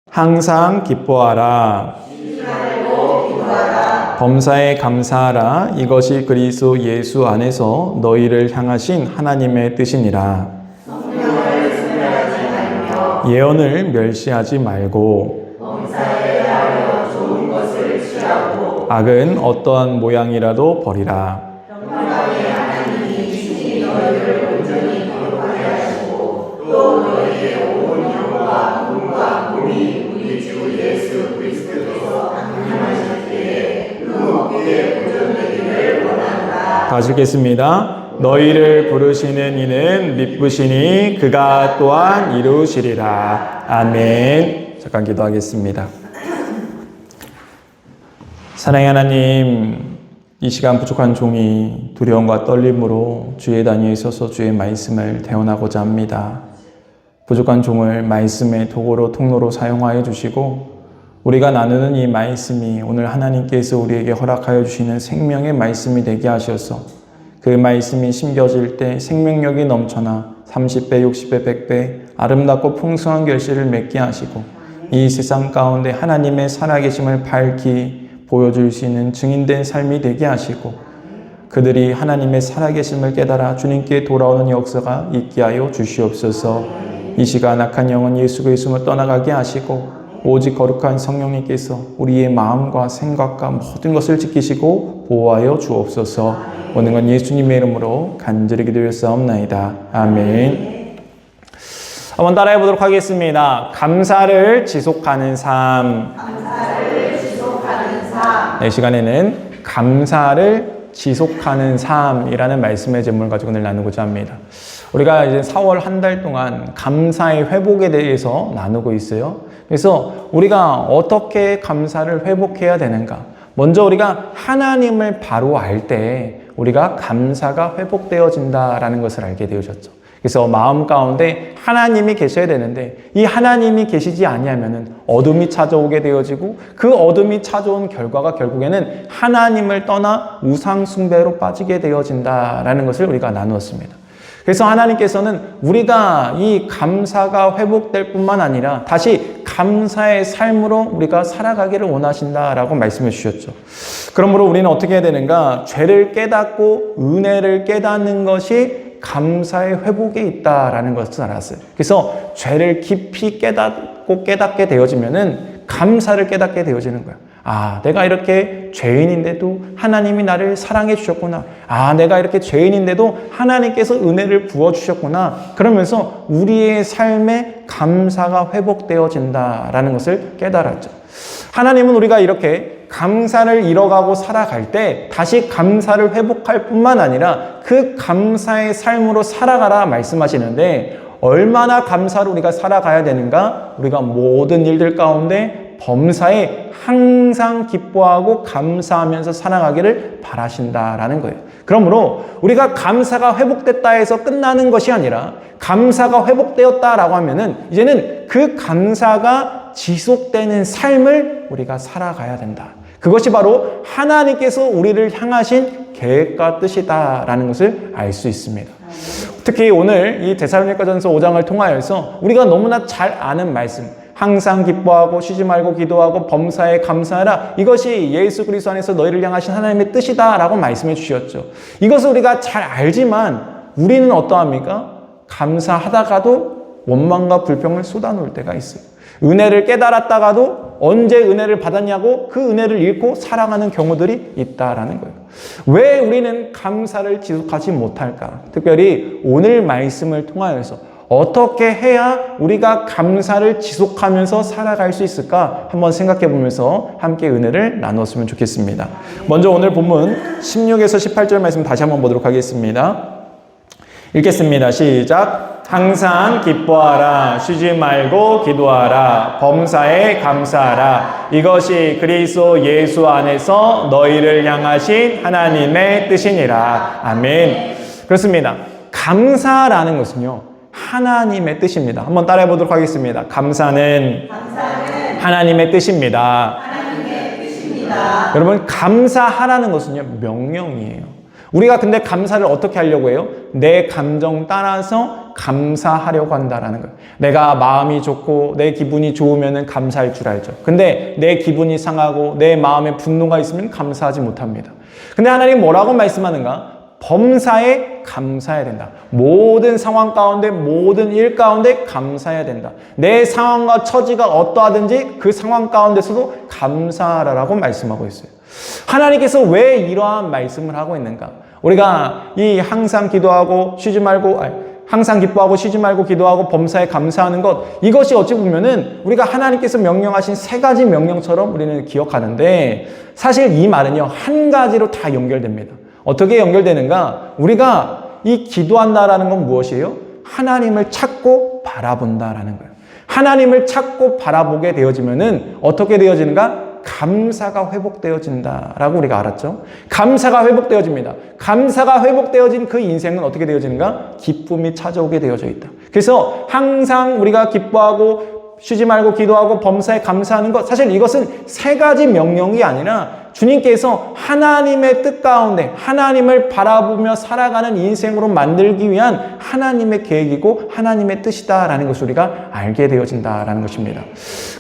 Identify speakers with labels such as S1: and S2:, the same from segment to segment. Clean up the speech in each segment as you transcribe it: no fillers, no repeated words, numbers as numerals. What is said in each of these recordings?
S1: 항상 기뻐하라. 범사에 감사하라. 이것이 그리스도 예수 안에서 너희를 향하신 하나님의 뜻이니라. 예언을 멸시하지 말고 악은 어떠한 모양이라도 버리라. 다시 읽겠습니다. 너희를 부르시는 이는 미쁘시니 그가 또한 이루시리라. 아멘. 잠깐 기도하겠습니다. 사랑의 하나님, 이 시간 부족한 종이 두려움과 떨림으로 주의 단위에 서서 주의 말씀을 대언하고자 합니다. 부족한 종을 말씀의 도구로 통로로 사용하여 주시고 우리가 나누는 이 말씀이 오늘 하나님께서 우리에게 허락하여 주시는 생명의 말씀이 되게 하셔서 그 말씀이 심겨질 때 생명력이 넘쳐나 30배, 60배, 100배 아름답고 풍성한 결실을 맺게 하시고 이 세상 가운데 하나님의 살아계심을 밝히 보여줄 수 있는 증인된 삶이 되게 하시고 그들이 하나님의 살아계심을 깨달아 주님께 돌아오는 역사가 있게 하여 주시옵소서. 이 시간 악한 영은 예수 그리스도를 떠나가게 하시고 오직 거룩한 성령님께서 우리의 마음과 생각과 모든 것을 지키시고 보호하여 주옵소서. 모든 건 예수님의 이름으로 간절히 기도하옵나이다. 아멘. 한번 따라해 보도록 하겠습니다. 감사를 지속하는 삶. 이 시간에는 감사를 지속하는 삶이라는 말씀의 제목을 가지고 오늘 나누고자 합니다. 우리가 이제 4월 한 달 동안 감사의 회복에 대해서 나누고 있어요. 그래서 우리가 어떻게 감사를 회복해야 되는가? 먼저 우리가 하나님을 바로 알 때 우리가 감사가 회복되어진다라는 것을 알게 되어졌죠. 그래서 마음 가운데 하나님이 계셔야 되는데 이 하나님이 계시지 아니하면은 어둠이 찾아오게 되어지고 그 어둠이 찾아온 결과가 결국에는 하나님을 떠나 우상 숭배로 빠지게 되어진다라는 것을 우리가 나누었습니다. 그래서 하나님께서는 우리가 이 감사가 회복될 뿐만 아니라 다시 감사의 삶으로 우리가 살아가기를 원하신다라고 말씀해 주셨죠. 그러므로 우리는 어떻게 해야 되는가? 죄를 깨닫고 은혜를 깨닫는 것이 감사의 회복에 있다라는 것을 알았어요. 그래서 죄를 깊이 깨닫게 되어지면은 감사를 깨닫게 되어지는 거예요. 아, 내가 이렇게 죄인인데도 하나님이 나를 사랑해 주셨구나. 아, 내가 이렇게 죄인인데도 하나님께서 은혜를 부어주셨구나. 그러면서 우리의 삶에 감사가 회복되어진다라는 것을 깨달았죠. 하나님은 우리가 이렇게 감사를 잃어가고 살아갈 때 다시 감사를 회복할 뿐만 아니라 그 감사의 삶으로 살아가라 말씀하시는데 얼마나 감사로 우리가 살아가야 되는가? 우리가 모든 일들 가운데 범사에 항상 기뻐하고 감사하면서 살아가기를 바라신다라는 거예요. 그러므로 우리가 감사가 회복됐다 해서 끝나는 것이 아니라 감사가 회복되었다라고 하면은 이제는 그 감사가 지속되는 삶을 우리가 살아가야 된다. 그것이 바로 하나님께서 우리를 향하신 계획과 뜻이다라는 것을 알 수 있습니다. 특히 오늘 이 데살로니가전서 5장을 통하여서 우리가 너무나 잘 아는 말씀, 항상 기뻐하고 쉬지 말고 기도하고 범사에 감사하라. 이것이 예수 그리스도 안에서 너희를 향하신 하나님의 뜻이다라고 말씀해 주셨죠. 이것을 우리가 잘 알지만 우리는 어떠합니까? 감사하다가도 원망과 불평을 쏟아놓을 때가 있어요. 은혜를 깨달았다가도 언제 은혜를 받았냐고 그 은혜를 잃고 살아가는 경우들이 있다라는 거예요. 왜 우리는 감사를 지속하지 못할까? 특별히 오늘 말씀을 통하여서 어떻게 해야 우리가 감사를 지속하면서 살아갈 수 있을까? 한번 생각해 보면서 함께 은혜를 나눴으면 좋겠습니다. 먼저 오늘 본문 16에서 18절 말씀 다시 한번 보도록 하겠습니다. 읽겠습니다. 시작. 항상 기뻐하라. 쉬지 말고 기도하라. 범사에 감사하라. 이것이 그리스도 예수 안에서 너희를 향하신 하나님의 뜻이니라. 아멘. 그렇습니다. 감사라는 것은요, 하나님의 뜻입니다. 한번 따라해 보도록 하겠습니다. 감사는 하나님의 뜻입니다. 여러분, 감사하라는 것은요, 명령이에요. 우리가 근데 감사를 어떻게 하려고 해요? 내 감정 따라서 감사하려고 한다라는 거예요. 내가 마음이 좋고 내 기분이 좋으면 감사할 줄 알죠. 근데 내 기분이 상하고 내 마음에 분노가 있으면 감사하지 못합니다. 근데 하나님 뭐라고 말씀하는가? 범사에 감사해야 된다. 모든 상황 가운데, 모든 일 가운데 감사해야 된다. 내 상황과 처지가 어떠하든지 그 상황 가운데서도 감사하라고 말씀하고 있어요. 하나님께서 왜 이러한 말씀을 하고 있는가? 우리가 이 항상 기도하고 쉬지 말고, 항상 기뻐하고 쉬지 말고 기도하고 범사에 감사하는 것, 이것이 어찌 보면은 우리가 하나님께서 명령하신 3가지 명령처럼 우리는 기억하는데, 사실 이 말은요, 한 가지로 다 연결됩니다. 어떻게 연결되는가? 우리가 이 기도한다라는 건 무엇이에요? 하나님을 찾고 바라본다라는 거예요. 하나님을 찾고 바라보게 되어지면은 어떻게 되어지는가? 감사가 회복되어진다라고 우리가 알았죠. 감사가 회복되어집니다. 감사가 회복되어진 그 인생은 어떻게 되어지는가? 기쁨이 찾아오게 되어져 있다. 그래서 항상 우리가 기뻐하고 쉬지 말고 기도하고 범사에 감사하는 것, 사실 이것은 3가지 명령이 아니라 주님께서 하나님의 뜻 가운데 하나님을 바라보며 살아가는 인생으로 만들기 위한 하나님의 계획이고 하나님의 뜻이다라는 것을 우리가 알게 되어진다라는 것입니다.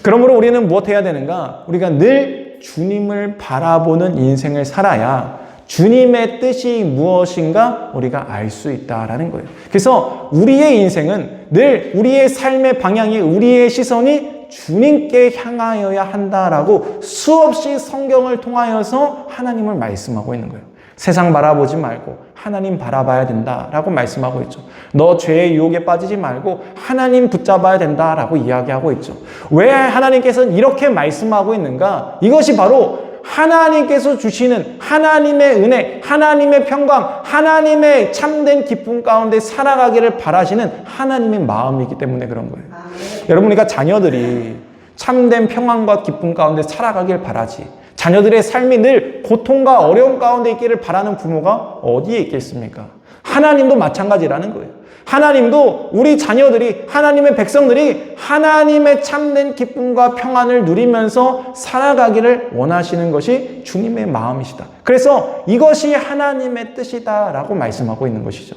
S1: 그러므로 우리는 무엇 해야 되는가? 우리가 늘 주님을 바라보는 인생을 살아야 주님의 뜻이 무엇인가 우리가 알 수 있다라는 거예요. 그래서 우리의 인생은 늘 우리의 삶의 방향이, 우리의 시선이 주님께 향하여야 한다라고 수없이 성경을 통하여서 하나님을 말씀하고 있는 거예요. 세상 바라보지 말고 하나님 바라봐야 된다라고 말씀하고 있죠. 너 죄의 유혹에 빠지지 말고 하나님 붙잡아야 된다라고 이야기하고 있죠. 왜 하나님께서는 이렇게 말씀하고 있는가? 이것이 바로 하나님께서 주시는 하나님의 은혜, 하나님의 평강, 하나님의 참된 기쁨 가운데 살아가기를 바라시는 하나님의 마음이기 때문에 그런 거예요. 여러분, 우리가 자녀들이 참된 평안과 기쁨 가운데 살아가길 바라지, 자녀들의 삶이 늘 고통과 어려움 가운데 있기를 바라는 부모가 어디에 있겠습니까? 하나님도 마찬가지라는 거예요. 하나님도 우리 자녀들이, 하나님의 백성들이 하나님의 참된 기쁨과 평안을 누리면서 살아가기를 원하시는 것이 주님의 마음이시다. 그래서 이것이 하나님의 뜻이다라고 말씀하고 있는 것이죠.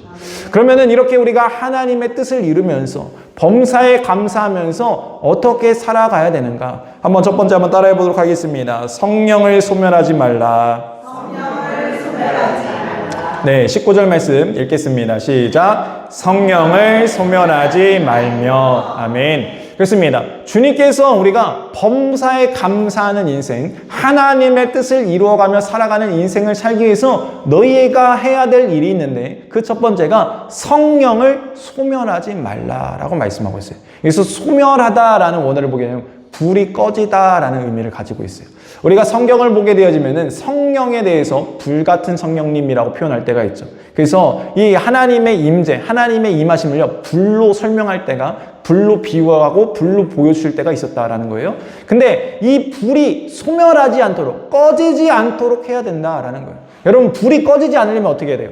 S1: 그러면은 이렇게 우리가 하나님의 뜻을 이루면서 범사에 감사하면서 어떻게 살아가야 되는가? 한번 첫 번째 한번 따라해 보도록 하겠습니다. 성령을 소멸하지 말라. 성령을 소멸하지 말라. 네, 19절 말씀 읽겠습니다. 시작. 성령을 소멸하지 말며. 아멘. 그렇습니다. 주님께서 우리가 범사에 감사하는 인생, 하나님의 뜻을 이루어가며 살아가는 인생을 살기 위해서 너희가 해야 될 일이 있는데, 그 첫 번째가 성령을 소멸하지 말라라고 말씀하고 있어요. 그래서 소멸하다라는 원어를 보게 되면 불이 꺼지다라는 의미를 가지고 있어요. 우리가 성경을 보게 되어지면은 성령에 대해서 불같은 성령님이라고 표현할 때가 있죠. 그래서 이 하나님의 임재, 하나님의 임하심을요, 불로 설명할 때가, 불로 비유하고 불로 보여줄 때가 있었다라는 거예요. 근데 이 불이 소멸하지 않도록, 꺼지지 않도록 해야 된다라는 거예요. 여러분, 불이 꺼지지 않으려면 어떻게 해야 돼요?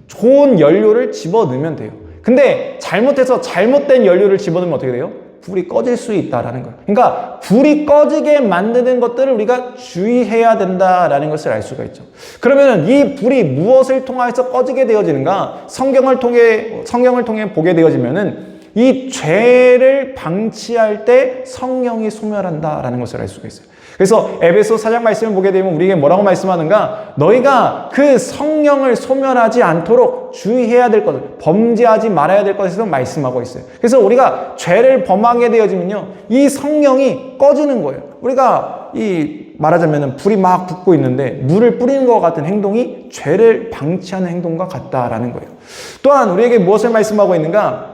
S1: 좋은 연료를 집어넣으면 돼요. 근데 잘못해서 잘못된 연료를 집어넣으면 어떻게 돼요? 불이 꺼질 수 있다라는 거예요. 그러니까 불이 꺼지게 만드는 것들을 우리가 주의해야 된다라는 것을 알 수가 있죠. 그러면은 이 불이 무엇을 통해서 꺼지게 되어지는가? 성경을 통해 보게 되어지면은 이 죄를 방치할 때 성령이 소멸한다라는 것을 알 수가 있어요. 그래서 에베소 4장 말씀을 보게 되면 우리에게 뭐라고 말씀하는가? 너희가 그 성령을 소멸하지 않도록 주의해야 될 것을, 범죄하지 말아야 될 것에서 말씀하고 있어요. 그래서 우리가 죄를 범하게 되어지면요, 이 성령이 꺼지는 거예요. 우리가 말하자면 불이 막 붙고 있는데 물을 뿌리는 것 같은 행동이 죄를 방치하는 행동과 같다라는 거예요. 또한 우리에게 무엇을 말씀하고 있는가?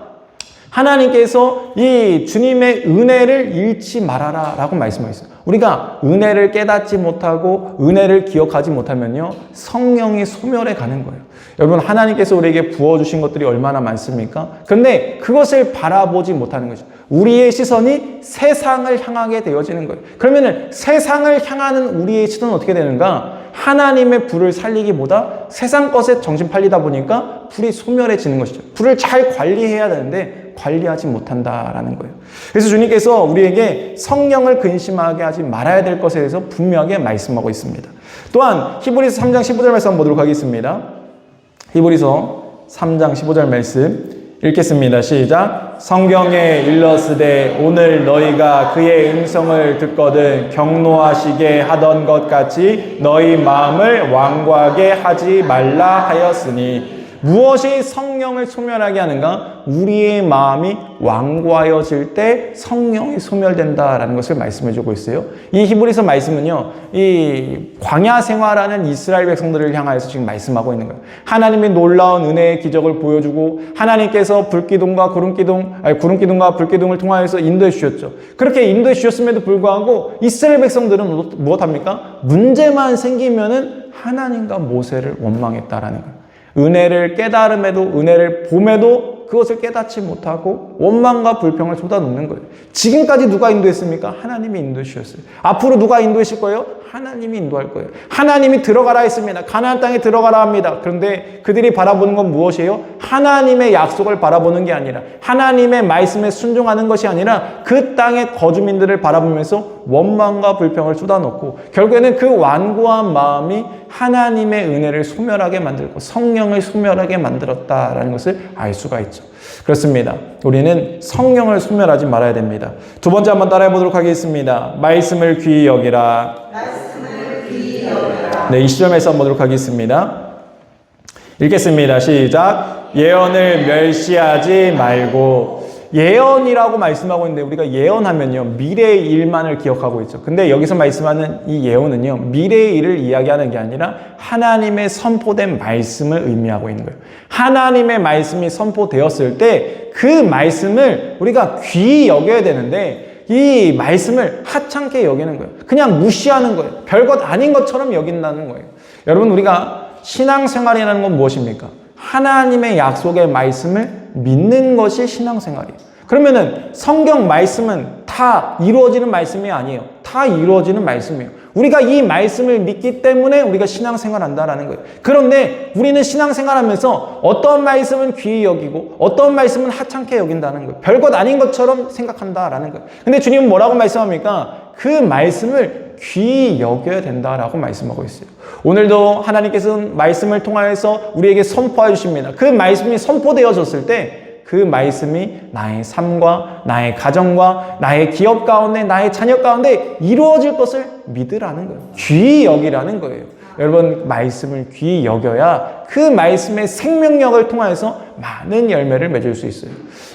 S1: 하나님께서 이 주님의 은혜를 잃지 말아라 라고 말씀하셨어요. 우리가 은혜를 깨닫지 못하고 은혜를 기억하지 못하면요, 성령이 소멸해 가는 거예요. 여러분, 하나님께서 우리에게 부어주신 것들이 얼마나 많습니까? 그런데 그것을 바라보지 못하는 거죠. 우리의 시선이 세상을 향하게 되어지는 거예요. 그러면은 세상을 향하는 우리의 시선은 어떻게 되는가? 하나님의 불을 살리기보다 세상 것에 정신 팔리다 보니까 불이 소멸해지는 것이죠. 불을 잘 관리해야 되는데 관리하지 못한다라는 거예요. 그래서 주님께서 우리에게 성령을 근심하게 하지 말아야 될 것에 대해서 분명하게 말씀하고 있습니다. 또한 히브리서 3장 15절 말씀 한번 보도록 하겠습니다. 히브리서 3장 15절 말씀 읽겠습니다. 시작. 성경에 일러스되 오늘 너희가 그의 음성을 듣거든 경노하시게 하던 것 같이 너희 마음을 완고하게 하지 말라 하였으니 무엇이 성령을 소멸하게 하는가? 우리의 마음이 완고하여질 때 성령이 소멸된다라는 것을 말씀해 주고 있어요. 이 히브리서 말씀은요, 이 광야 생활하는 이스라엘 백성들을 향하여서 지금 말씀하고 있는 거예요. 하나님의 놀라운 은혜의 기적을 보여주고 하나님께서 구름기둥과 불기둥을 통하여서 인도해 주셨죠. 그렇게 인도해 주셨음에도 불구하고 이스라엘 백성들은 무엇합니까? 문제만 생기면은 하나님과 모세를 원망했다라는 거예요. 은혜를 깨달음에도 은혜를 봄에도 그것을 깨닫지 못하고 원망과 불평을 쏟아놓는 거예요. 지금까지 누가 인도했습니까? 하나님이 인도해 주셨어요. 앞으로 누가 인도하실 거예요? 하나님이 인도할 거예요. 하나님이 들어가라 했습니다. 가나안 땅에 들어가라 합니다. 그런데 그들이 바라보는 건 무엇이에요? 하나님의 약속을 바라보는 게 아니라 하나님의 말씀에 순종하는 것이 아니라 그 땅의 거주민들을 바라보면서 원망과 불평을 쏟아놓고 결국에는 그 완고한 마음이 하나님의 은혜를 소멸하게 만들고 성령을 소멸하게 만들었다라는 것을 알 수가 있죠. 그렇습니다. 우리는 성령을 소멸하지 말아야 됩니다. 두 번째 한번 따라해 보도록 하겠습니다. 말씀을 귀히 여기라. 네, 이 시점에서 한번 보도록 하겠습니다. 읽겠습니다. 시작. 예언을 멸시하지 말고. 예언이라고 말씀하고 있는데 우리가 예언하면요 미래의 일만을 기억하고 있죠. 근데 여기서 말씀하는 이 예언은요 미래의 일을 이야기하는 게 아니라 하나님의 선포된 말씀을 의미하고 있는 거예요. 하나님의 말씀이 선포되었을 때 그 말씀을 우리가 귀히 여겨야 되는데 이 말씀을 하찮게 여기는 거예요. 그냥 무시하는 거예요. 별것 아닌 것처럼 여긴다는 거예요. 여러분, 우리가 신앙생활이라는 건 무엇입니까? 하나님의 약속의 말씀을 믿는 것이 신앙생활이에요. 그러면은 성경 말씀은 다 이루어지는 말씀이 아니에요. 다 이루어지는 말씀이에요. 우리가 이 말씀을 믿기 때문에 우리가 신앙생활 한다라는 거예요. 그런데 우리는 신앙생활 하면서 어떤 말씀은 귀히 여기고 어떤 말씀은 하찮게 여긴다는 거예요. 별것 아닌 것처럼 생각한다라는 거예요. 근데 주님은 뭐라고 말씀합니까? 그 말씀을 귀히 여겨야 된다라고 말씀하고 있어요. 오늘도 하나님께서는 말씀을 통하여서 우리에게 선포해 주십니다. 그 말씀이 선포되어졌을 때 그 말씀이 나의 삶과 나의 가정과 나의 기업 가운데 나의 자녀 가운데 이루어질 것을 믿으라는 거예요. 귀히 여기라는 거예요. 여러분, 말씀을 귀히 여겨야 그 말씀의 생명력을 통해서 많은 열매를 맺을 수 있어요.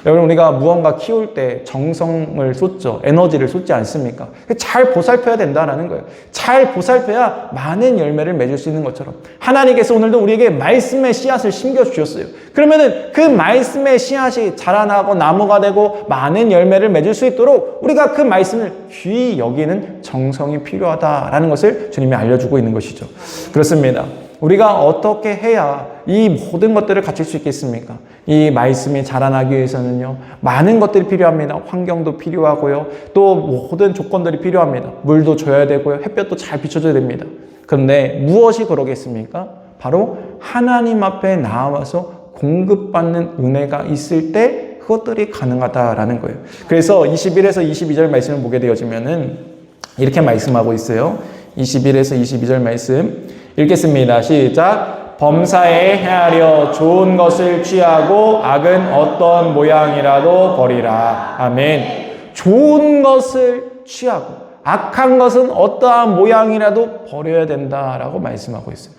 S1: 여러분, 우리가 무언가 키울 때 정성을 쏟죠. 에너지를 쏟지 않습니까? 잘 보살펴야 된다는 거예요. 잘 보살펴야 많은 열매를 맺을 수 있는 것처럼 하나님께서 오늘도 우리에게 말씀의 씨앗을 심겨주셨어요. 그러면은 그 말씀의 씨앗이 자라나고 나무가 되고 많은 열매를 맺을 수 있도록 우리가 그 말씀을 귀히 여기는 정성이 필요하다라는 것을 주님이 알려주고 있는 것이죠. 그렇습니다. 우리가 어떻게 해야 이 모든 것들을 갖출 수 있겠습니까? 이 말씀이 자라나기 위해서는요, 많은 것들이 필요합니다. 환경도 필요하고요, 또 모든 조건들이 필요합니다. 물도 줘야 되고요, 햇볕도 잘 비춰줘야 됩니다. 그런데 무엇이 그러겠습니까? 바로 하나님 앞에 나와서 공급받는 은혜가 있을 때 그것들이 가능하다라는 거예요. 그래서 21에서 22절 말씀을 보게 되어지면은 이렇게 말씀하고 있어요. 21에서 22절 말씀 읽겠습니다. 시작. 범사에 헤아려 좋은 것을 취하고 악은 어떤 모양이라도 버리라. 아멘. 좋은 것을 취하고 악한 것은 어떠한 모양이라도 버려야 된다라고 말씀하고 있어요.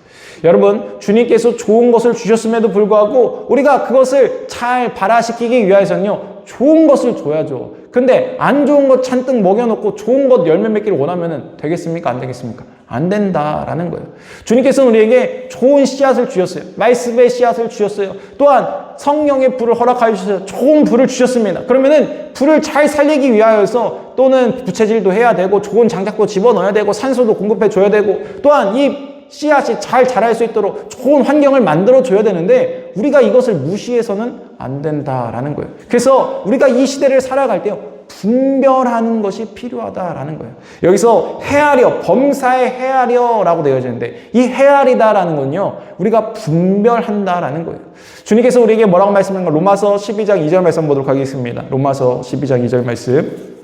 S1: 여러분, 주님께서 좋은 것을 주셨음에도 불구하고 우리가 그것을 잘 발화시키기 위해서는요, 좋은 것을 줘야죠. 근데 안 좋은 것 잔뜩 먹여놓고 좋은 것 열매 맺기를 원하면 되겠습니까? 안 되겠습니까? 안 된다라는 거예요. 주님께서는 우리에게 좋은 씨앗을 주셨어요. 말씀의 씨앗을 주셨어요. 또한 성령의 불을 허락하여 주셔서 좋은 불을 주셨습니다. 그러면은 불을 잘 살리기 위하여서 또는 부채질도 해야 되고 좋은 장작도 집어넣어야 되고 산소도 공급해 줘야 되고 또한 이 씨앗이 잘 자랄 수 있도록 좋은 환경을 만들어줘야 되는데 우리가 이것을 무시해서는 안 된다라는 거예요. 그래서 우리가 이 시대를 살아갈 때요, 분별하는 것이 필요하다라는 거예요. 여기서 헤아려, 범사에 헤아려라고 되어져 있는데 이 헤아리다라는 건요, 우리가 분별한다라는 거예요. 주님께서 우리에게 뭐라고 말씀하는가? 로마서 12장 2절 말씀 보도록 하겠습니다. 로마서 12장 2절 말씀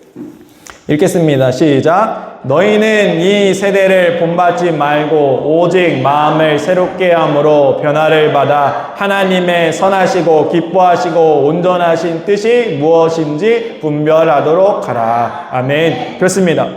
S1: 읽겠습니다. 시작. 너희는 이 세대를 본받지 말고 오직 마음을 새롭게 함으로 변화를 받아 하나님의 선하시고 기뻐하시고 온전하신 뜻이 무엇인지 분별하도록 하라. 아멘. 그렇습니다.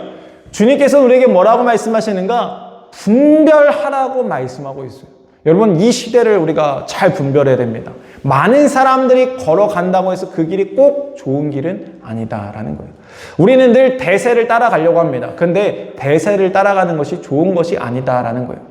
S1: 주님께서 우리에게 뭐라고 말씀하시는가? 분별하라고 말씀하고 있어요. 여러분, 이 시대를 우리가 잘 분별해야 됩니다. 많은 사람들이 걸어간다고 해서 그 길이 꼭 좋은 길은 아니다라는 거예요. 우리는 늘 대세를 따라가려고 합니다. 근데 대세를 따라가는 것이 좋은 것이 아니다라는 거예요.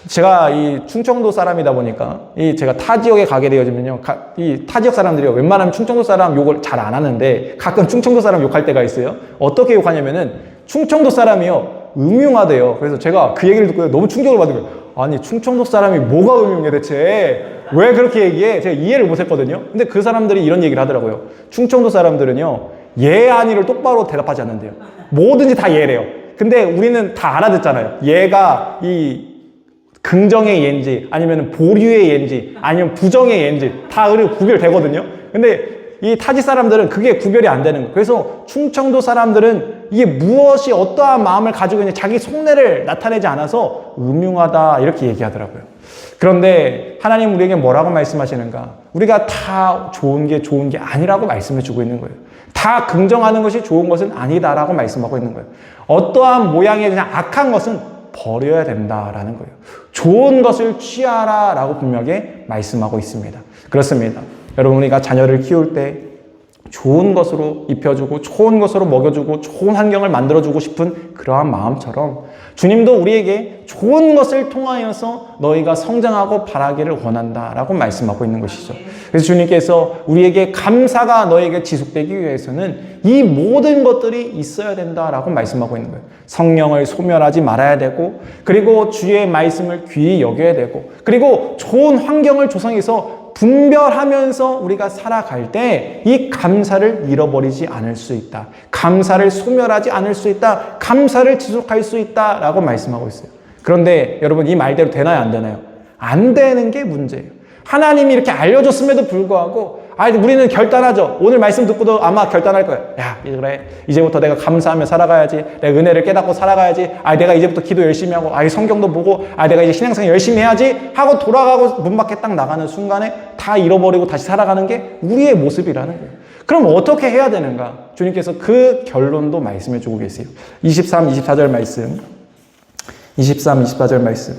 S1: 제가 이 충청도 사람이다 보니까 제가 타 지역에 가게 되어지면요, 이 타 지역 사람들이 웬만하면 충청도 사람 욕을 잘 안 하는데 가끔 충청도 사람 욕할 때가 있어요. 어떻게 욕하냐면은 충청도 사람이요, 음흉하대요. 그래서 제가 그 얘기를 듣고 너무 충격을 받은 거예요. 아니, 충청도 사람이 뭐가 음흉해 대체? 왜 그렇게 얘기해? 제가 이해를 못했거든요. 근데 그 사람들이 이런 얘기를 하더라고요. 충청도 사람들은요, 예, 아니를 똑바로 대답하지 않는데요. 뭐든지 다 예래요. 근데 우리는 다 알아듣잖아요. 예가 이 긍정의 예인지 아니면 보류의 예인지 아니면 부정의 예인지 다 구별되거든요. 근데 이 타지 사람들은 그게 구별이 안 되는 거예요. 그래서 충청도 사람들은 이게 무엇이 어떠한 마음을 가지고 있는지 자기 속내를 나타내지 않아서 음흉하다 이렇게 얘기하더라고요. 그런데 하나님 우리에게 뭐라고 말씀하시는가? 우리가 다 좋은 게 아니라고 말씀해 주고 있는 거예요. 다 긍정하는 것이 좋은 것은 아니다라고 말씀하고 있는 거예요. 어떠한 모양의 그냥 악한 것은 버려야 된다라는 거예요. 좋은 것을 취하라라고 분명히 말씀하고 있습니다. 그렇습니다. 여러분, 우리가 자녀를 키울 때 좋은 것으로 입혀주고 좋은 것으로 먹여주고 좋은 환경을 만들어주고 싶은 그러한 마음처럼 주님도 우리에게 좋은 것을 통하여서 너희가 성장하고 바라기를 원한다라고 말씀하고 있는 것이죠. 그래서 주님께서 우리에게 감사가 너에게 지속되기 위해서는 이 모든 것들이 있어야 된다라고 말씀하고 있는 거예요. 성령을 소멸하지 말아야 되고, 그리고 주의 말씀을 귀히 여겨야 되고, 그리고 좋은 환경을 조성해서 분별하면서 우리가 살아갈 때 이 감사를 잃어버리지 않을 수 있다. 감사를 소멸하지 않을 수 있다. 감사를 지속할 수 있다라고 말씀하고 있어요. 그런데 여러분, 이 말대로 되나요, 안 되나요? 안 되는 게 문제예요. 하나님이 이렇게 알려줬음에도 불구하고 우리는 결단하죠. 오늘 말씀 듣고도 아마 결단할 거예요. 야, 그래, 이제부터 내가 감사하며 살아가야지. 내가 은혜를 깨닫고 살아가야지. 내가 이제부터 기도 열심히 하고 성경도 보고 내가 이제 신앙생활 열심히 해야지 하고 돌아가고 문 밖에 딱 나가는 순간에 다 잃어버리고 다시 살아가는 게 우리의 모습이라는 거예요. 그럼 어떻게 해야 되는가? 주님께서 그 결론도 말씀해 주고 계세요. 23, 24절 말씀. 23, 24절 말씀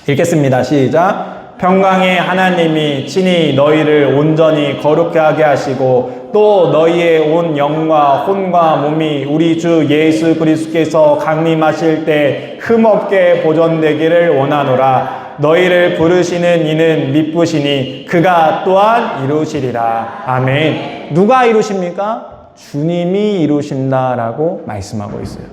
S1: 읽겠습니다. 시작. 평강의 하나님이 친히 너희를 온전히 거룩하게 하게 하시고 또 너희의 온 영과 혼과 몸이 우리 주 예수 그리스도께서 강림하실 때 흠없게 보존되기를 원하노라. 너희를 부르시는 이는 미쁘시니 그가 또한 이루시리라. 아멘. 누가 이루십니까? 주님이 이루신다라고 말씀하고 있어요.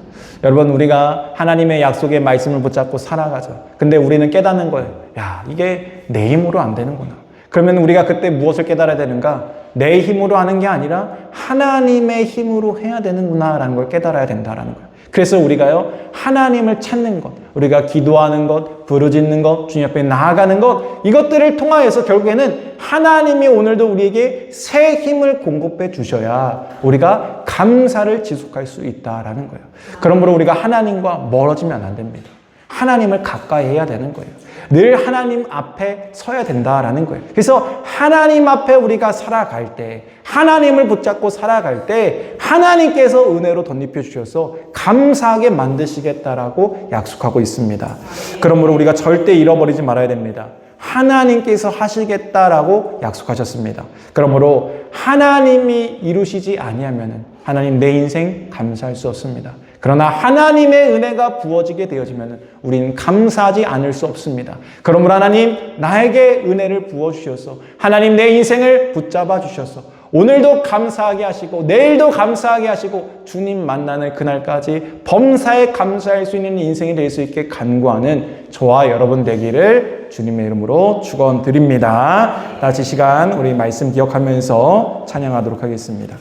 S1: 여러분, 우리가 하나님의 약속의 말씀을 붙잡고 살아가죠. 근데 우리는 깨닫는 거예요. 야, 이게 내 힘으로 안 되는구나. 그러면 우리가 그때 무엇을 깨달아야 되는가? 내 힘으로 하는 게 아니라 하나님의 힘으로 해야 되는구나라는 걸 깨달아야 된다라는 거예요. 그래서 우리가요, 하나님을 찾는 것, 우리가 기도하는 것, 부르짖는 것, 주님 앞에 나아가는 것, 이것들을 통하여서 결국에는 하나님이 오늘도 우리에게 새 힘을 공급해 주셔야 우리가 감사를 지속할 수 있다라는 거예요. 그러므로 우리가 하나님과 멀어지면 안 됩니다. 하나님을 가까이 해야 되는 거예요. 늘 하나님 앞에 서야 된다라는 거예요. 그래서 하나님 앞에 우리가 살아갈 때, 하나님을 붙잡고 살아갈 때 하나님께서 은혜로 덧입혀 주셔서 감사하게 만드시겠다라고 약속하고 있습니다. 그러므로 우리가 절대 잃어버리지 말아야 됩니다. 하나님께서 하시겠다라고 약속하셨습니다. 그러므로 하나님이 이루시지 아니하면은 하나님 내 인생 감사할 수 없습니다. 그러나 하나님의 은혜가 부어지게 되어지면 우리는 감사하지 않을 수 없습니다. 그러므로 하나님 나에게 은혜를 부어주셔서 하나님 내 인생을 붙잡아 주셔서 오늘도 감사하게 하시고 내일도 감사하게 하시고 주님 만나는 그날까지 범사에 감사할 수 있는 인생이 될 수 있게 간구하는 저와 여러분 되기를 주님의 이름으로 축원드립니다. 다시 시간 우리 말씀 기억하면서 찬양하도록 하겠습니다.